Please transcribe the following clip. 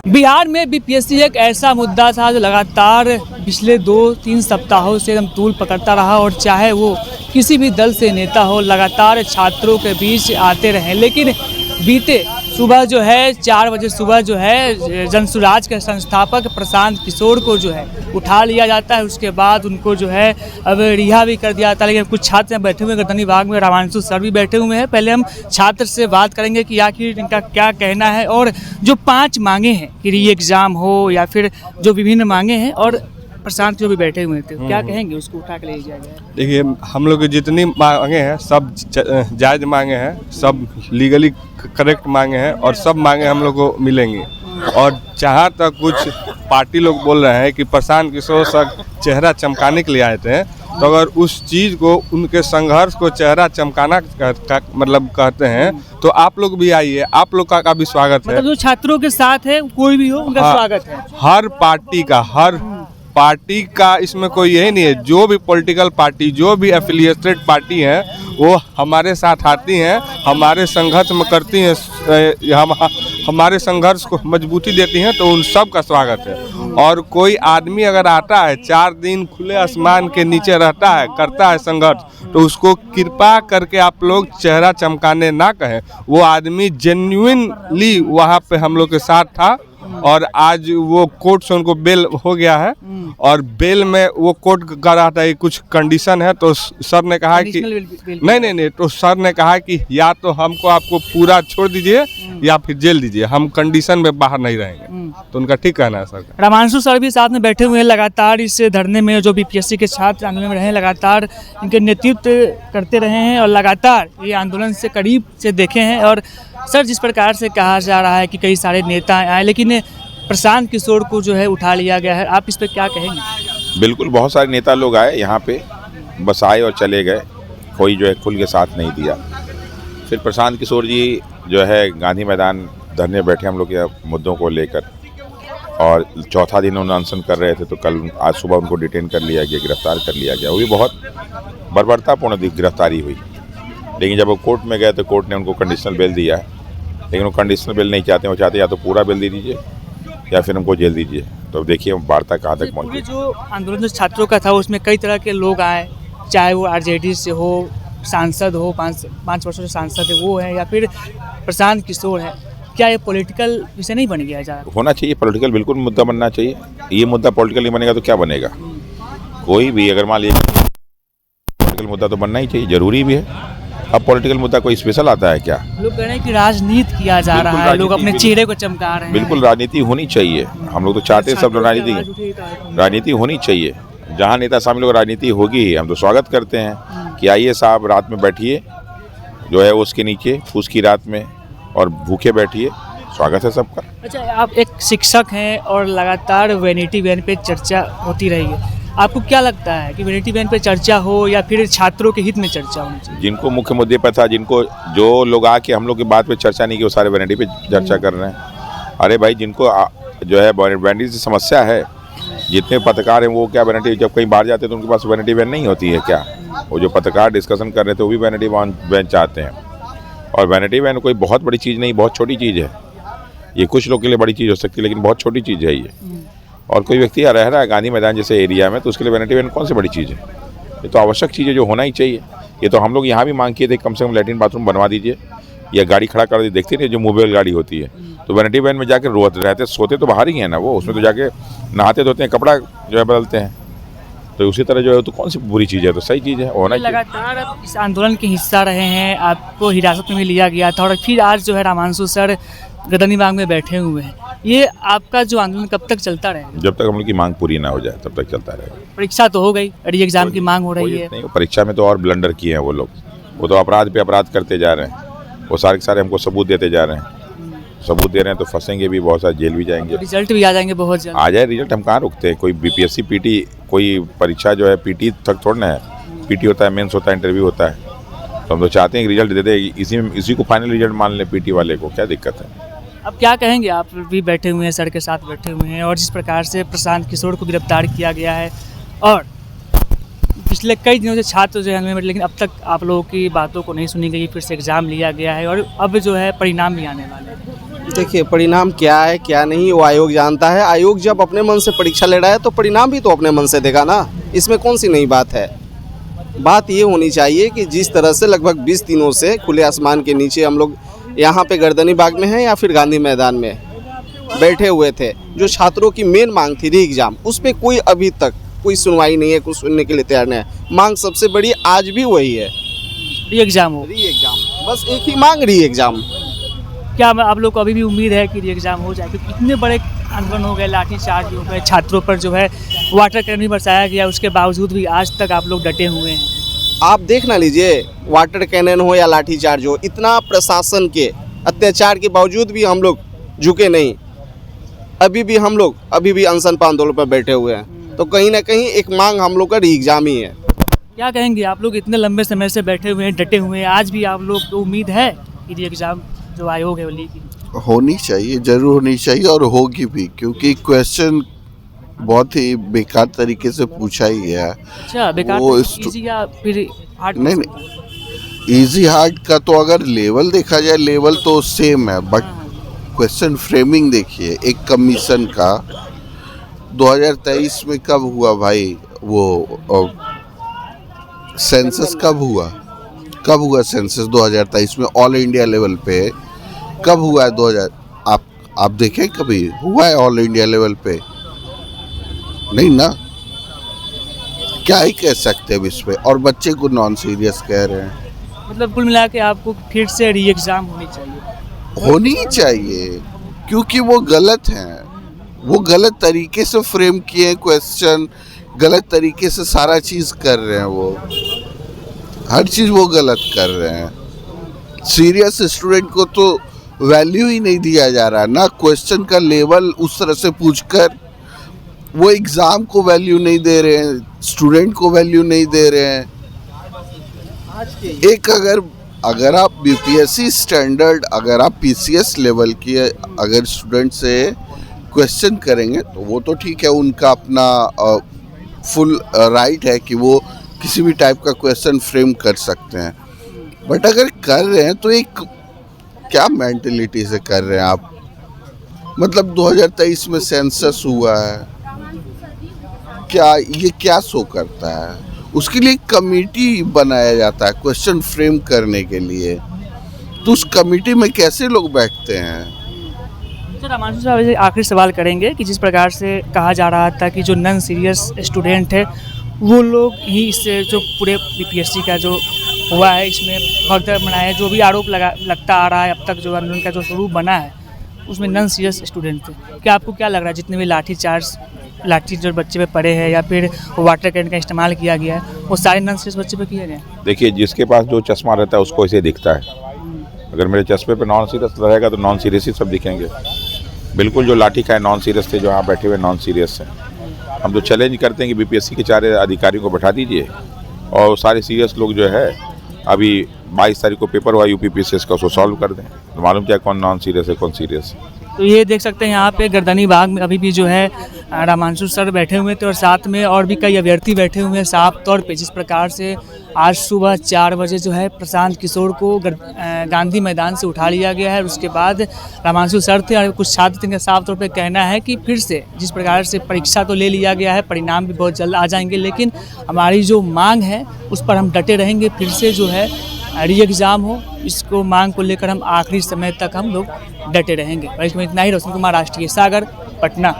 बिहार में बीपीएससी एक ऐसा मुद्दा था जो लगातार पिछले 2-3 सप्ताहों से एकदम तूल पकड़ता रहा और चाहे वो किसी भी दल से नेता हो लगातार छात्रों के बीच आते रहे। लेकिन बीते सुबह जो है 4 बजे सुबह जो है जनसुराज के संस्थापक प्रशांत किशोर को जो है उठा लिया जाता है। उसके बाद उनको जो है अब रिहा भी कर दिया जाता है। लेकिन कुछ छात्र बैठे हुए गर्दनी बाग में, रामांशु सर भी बैठे हुए हैं। पहले हम छात्र से बात करेंगे कि आखिर इनका क्या कहना है और जो 5 मांगे हैं कि री एग्ज़ाम हो या फिर जो विभिन्न मांगे हैं, और प्रशांत जो भी बैठे हुए थे क्या कहेंगे उसको उठा के ले जाएगा। देखिए, हम लोग की जितनी मांगे हैं सब जायज़ मांगे हैं, सब लीगली करेक्ट मांगे हैं और सब मांगे हम लोग को मिलेंगी। और जहाँ तक कुछ पार्टी लोग बोल रहे हैं कि प्रशांत किशोर सर चेहरा चमकाने के लिए आए थे, तो अगर उस चीज़ को, उनके संघर्ष को चेहरा चमकाना मतलब कहते हैं, तो आप लोग भी आइए, आप लोग का भी स्वागत है। मतलब जो छात्रों के साथ है कोई भी हो उनका स्वागत है। हर पार्टी का इसमें कोई यही नहीं है। जो भी पॉलिटिकल पार्टी, जो भी एफिलिएटेड पार्टी है, वो हमारे साथ आती हैं, हमारे संघर्ष में करती हैं, हमारे संघर्ष को मजबूती देती हैं, तो उन सब का स्वागत है। और कोई आदमी अगर आता है 4 दिन खुले आसमान के नीचे रहता है, करता है संघर्ष, तो उसको कृपा करके आप लोग चेहरा चमकाने ना कहें। वो आदमी जेन्युइनली वहाँ पे हम लोग के साथ था और आज वो कोर्ट से उनको बेल हो गया है। और बेल में वो कोर्ट कर रहा था कि कुछ कंडीशन है, तो सर ने कहा कि नहीं, तो सर ने कहा कि या तो हमको आपको पूरा छोड़ दीजिए या फिर जेल दीजिए, हम कंडीशन में बाहर नहीं रहेंगे। तो उनका ठीक कहना है सर का। रामांशु सर भी साथ में बैठे हुए हैं। लगातार इस धरने में जो बीपीएससी के छात्र आंदोलन में रहे, लगातार इनके नेतृत्व करते रहे हैं और लगातार ये आंदोलन से करीब से देखे हैं। और सर, जिस प्रकार से कहा जा रहा है कि कई सारे नेता आए, लेकिन प्रशांत किशोर को जो है उठा लिया गया है, आप इस पर क्या कहेंगे? बिल्कुल, बहुत सारे नेता लोग आए यहाँ पे, बस आए और चले गए, कोई जो है खुल के साथ नहीं दिया। फिर प्रशांत किशोर जी जो है गांधी मैदान धरने बैठे हम लोग के मुद्दों को लेकर, और चौथा दिन उन्होंने अनशन कर रहे थे, तो कल आज सुबह उनको डिटेन कर लिया गया, गिरफ्तार कर लिया गया। वो भी बहुत बर्बरतापूर्ण गिरफ्तारी हुई। लेकिन जब वो कोर्ट में गए तो कोर्ट ने उनको कंडीशनल बेल दिया है, लेकिन वो कंडीशनल बेल नहीं चाहते। वो चाहते या तो पूरा बेल दे दीजिए या फिर हमको जेल दीजिए। तो देखिए वार्ता कहाँ तक पहुँची। जो आंदोलन जो छात्रों का था उसमें कई तरह के लोग आए, चाहे वो आरजेडी से हो, सांसद हो, 5 वर्षों से सांसद है वो है, या फिर प्रशांत किशोर है। क्या ये पॉलिटिकल विषय नहीं बन गया है? होना चाहिए पॉलिटिकल, बिल्कुल मुद्दा बनना चाहिए। ये मुद्दा पॉलिटिकल नहीं बनेगा तो क्या बनेगा? कोई भी अगर मान लीजिए पॉलिटिकल मुद्दा तो बनना ही चाहिए, जरूरी भी है। अब पॉलिटिकल मुद्दा कोई स्पेशल आता है क्या? लोग कह रहे हैं कि राजनीति किया जा रहा है, लोग अपने चेहरे को चमका रहे हैं। बिल्कुल राजनीति होनी चाहिए, हम लोग तो चाहते हैं सब राजनीति होनी चाहिए। जहाँ नेता शामिल होकर राजनीति होगी, हम तो स्वागत करते हैं कि आइए साहब, रात में बैठिए जो है उसके नीचे फूस की रात में, और भूखे बैठिए, स्वागत है सबका। अच्छा, आप एक शिक्षक हैं और लगातार वैनिटी वैन पे चर्चा होती रही है, आपको क्या लगता है कि वैनिटी वैन पे चर्चा हो या फिर छात्रों के हित में चर्चा होनी चाहिए? जिनको मुख्य मुद्दे पर था, जिनको जो लोग आके हम लोग की बात पे चर्चा नहीं की, वो सारे वैनिटी पे चर्चा कर रहे हैं। अरे भाई, जिनको जो है वैनिटी से समस्या है, जितने पत्रकार हैं वो क्या वैनिटी, जब कहीं बाहर जाते हैं तो उनके पास वैनिटी वैन नहीं होती है क्या? वो जो पत्रकार डिस्कशन कर रहे थे वो भी वैनिटी वैन चाहते हैं। और वैनिटी वैन कोई बहुत बड़ी चीज़ नहीं, बहुत छोटी चीज़ है। ये कुछ लोग के लिए बड़ी चीज़ हो सकती है, लेकिन बहुत छोटी चीज़ है ये। और कोई व्यक्ति रह रहा है गांधी मैदान जैसे एरिया में, तो उसके लिए वैनिटी वैन कौन सी बड़ी चीज़ है? ये तो आवश्यक चीज़ है जो होना ही चाहिए। ये तो हम लोग यहाँ भी मांग किए थे, कम से कम लैट्रिन बाथरूम बनवा दीजिए या गाड़ी खड़ा कर दी, देखते नहीं जो मोबाइल गाड़ी होती है, तो वैनिटी वैन में जाकर रहते सोते तो बाहर ही है ना, वो उसमें तो जाके नहाते धोते हैं, कपड़ा जो है बदलते हैं। तो उसी तरह जो है तो कौन सी बुरी चीज़ है? तो सही चीज़ है, होना चाहिए। लगातार आप इस आंदोलन के हिस्सा रहे हैं, आपको हिरासत में भी लिया गया था और फिर आज जो है रामांशु सर गर्दनी बाग में बैठे हुए हैं। ये आपका जो आंदोलन कब तक चलता रहेगा? जब तक हम लोग की मांग पूरी ना हो जाए तब तक चलता रहेगा। परीक्षा तो हो गई, री एग्जाम की मांग हो रही है। नहीं, परीक्षा में तो और ब्लंडर किए हैं वो लोग, वो तो अपराध पे अपराध करते जा रहे हैं। वो सारे के सारे हमको सबूत देते जा रहे हैं, सबूत दे रहे हैं, तो फंसेंगे भी, बहुत सारे जेल भी जाएंगे। रिजल्ट भी आ जाएंगे बहुत जल्द। आ जाए रिजल्ट, हम कहाँ रुकते हैं? कोई बीपीएससी पीटी, कोई परीक्षा जो है पीटी तक थोड़ा ना है। पीटी होता है, मेंस होता है, इंटरव्यू होता है। तो हम तो चाहते हैं कि रिजल्ट दे दे, इसी को फाइनल रिजल्ट मान ले पीटी वाले को, क्या दिक्कत है? अब क्या कहेंगे? आप भी बैठे हुए हैं, सर के साथ बैठे हुए हैं, और जिस प्रकार से प्रशांत किशोर को गिरफ्तार किया गया है और पिछले कई दिनों से छात्र जो है, लेकिन अब तक आप लोगों की बातों को नहीं सुनी गई, फिर से एग्ज़ाम लिया गया है और अब जो है परिणाम भी आने वाले हैं। देखिए, परिणाम क्या है क्या नहीं वो आयोग जानता है। आयोग जब अपने मन से परीक्षा ले रहा है तो परिणाम भी तो अपने मन से देगा ना, इसमें कौन सी नई बात है। बात ये होनी चाहिए कि जिस तरह से लगभग 20 दिनों से खुले आसमान के नीचे हम लोग यहाँ पे गर्दनी बाग में हैं या फिर गांधी मैदान में बैठे हुए थे, जो छात्रों की मेन मांग थी री एग्ज़ाम, उस पर कोई अभी तक कोई सुनवाई नहीं है, कुछ सुनने के लिए तैयार नहीं है। मांग सबसे बड़ी आज भी वही है, री एग्ज़ाम हो। री एग्ज़ाम, बस एक ही मांग, री एग्ज़ाम। क्या आप लोग को अभी भी उम्मीद है कि री एग्ज़ाम हो जाए, क्योंकि इतने बड़े आंदोलन हो गए, लाठीचार्ज हो गए, छात्रों पर जो है वाटर कैनन भी बरसाया गया, उसके बावजूद भी आज तक आप लोग डटे हुए हैं। आप देख ना लीजिए, वाटर कैनन हो या लाठीचार्ज हो, इतना प्रशासन के अत्याचार के बावजूद भी हम लोग झुके नहीं। हम लोग अभी भी अनशन पर आंदोलन पर बैठे हुए हैं। तो कहीं ना कहीं एक मांग हम लोग का री एग्ज़ाम ही है। क्या कहेंगे आप लोग, इतने लंबे समय से बैठे हुए हैं, डटे हुए हैं, आज भी आप लोग को उम्मीद है कि री एग्ज़ाम जो आयोग है वो लेगी? होनी चाहिए, जरूर होनी चाहिए और होगी भी, क्योंकि क्वेश्चन बहुत ही बेकार तरीके से पूछा ही गया है। अच्छा, बेकार वो इजी या फिर हार्ड? नहीं, इजी हार्ड का तो अगर लेवल देखा जाए, लेवल तो सेम है, बट क्वेश्चन फ्रेमिंग देखिए। एक कमीशन का 2023 में कब हुआ भाई वो सेंसस कब हुआ सेंसस 2023 में ऑल इंडिया लेवल पे कब हुआ है? 2000 आप देखें कभी हुआ है ऑल इंडिया लेवल पे? नहीं ना। क्या ही कह सकते हैं इस पे, और बच्चे को नॉन सीरियस कह रहे हैं। मतलब कुल मिला के आपको फिर से री एग्ज़ाम होनी चाहिए, क्योंकि वो गलत हैं, वो गलत तरीके से फ्रेम किए हैं क्वेश्चन, गलत तरीके से सारा चीज़ कर रहे हैं, वो हर चीज़ वो गलत कर रहे हैं। सीरियस स्टूडेंट को तो वैल्यू ही नहीं दिया जा रहा ना, क्वेश्चन का लेवल उस तरह से पूछकर वो एग्ज़ाम को वैल्यू नहीं दे रहे हैं, स्टूडेंट को वैल्यू नहीं दे रहे हैं। एक अगर आप बीपीएससी स्टैंडर्ड, अगर आप पीसीएस लेवल की अगर स्टूडेंट से क्वेश्चन करेंगे तो वो तो ठीक है, उनका अपना फुल राइट है कि वो किसी भी टाइप का क्वेश्चन फ्रेम कर सकते हैं। बट अगर कर रहे हैं तो एक क्या मेंटलिटी से कर रहे हैं आप? मतलब 2023 में सेंसस हुआ है, क्या शो करता है? उसके लिए कमेटी बनाया जाता है क्वेश्चन फ्रेम करने के लिए, तो उस कमेटी में कैसे लोग बैठते हैं? सर, रामांशु साहब से आखिरी सवाल करेंगे कि जिस प्रकार से कहा जा रहा था कि जो नॉन सीरियस स्टूडेंट है वो लोग ही इससे जो पूरे बीपीएससी का जो हुआ है इसमें भगदड़ बनाया है, जो भी आरोप लगता आ रहा है अब तक, जो आंदोलन का जो स्वरूप बना है उसमें नॉन सीरियस स्टूडेंट थे। क्या आपको क्या लग रहा है, जितने भी लाठी जो बच्चे पे पड़े हैं या फिर वाटर कैन का इस्तेमाल किया गया है, वो सारे नॉन सीरियस बच्चे पे किए गए? देखिए, जिसके पास जो चश्मा रहता है उसको ऐसे दिखता है। अगर मेरे चश्मे पे नॉन सीरियस रहेगा तो नॉन सीरियस ही सब दिखेंगे। बिल्कुल जो लाठी खाए नॉन सीरियस थे, जो यहाँ बैठे हुए नॉन सीरियस हैं। हम तो चैलेंज करते हैं कि बीपीएससी के 4 अधिकारियों को बैठा दीजिए और सारे सीरियस लोग जो है अभी 22 तारीख को पेपर हुआ यूपीपीसीएस का, उसको सॉल्व कर दें तो मालूम क्या कौन नॉन सीरियस है कौन सीरियस है। तो ये देख सकते हैं यहाँ पे गर्दनी बाग में अभी भी जो है रामांशु सर बैठे हुए थे और साथ में और भी कई अभ्यर्थी बैठे हुए हैं साफ तौर पे। जिस प्रकार से आज सुबह 4 बजे जो है प्रशांत किशोर को गांधी मैदान से उठा लिया गया है, उसके बाद रामांशु सर थे और कुछ छात्र थे। साफ तौर पे कहना है कि फिर से जिस प्रकार से परीक्षा तो ले लिया गया है, परिणाम भी बहुत जल्द आ जाएंगे, लेकिन हमारी जो मांग है उस पर हम डटे रहेंगे। फिर से जो है री एग्ज़ाम हो, इसको मांग को लेकर हम आखिरी समय तक हम लोग डटे रहेंगे। और इसमें इतना ही। रोशन कुमार, राष्ट्रीय सागर, पटना।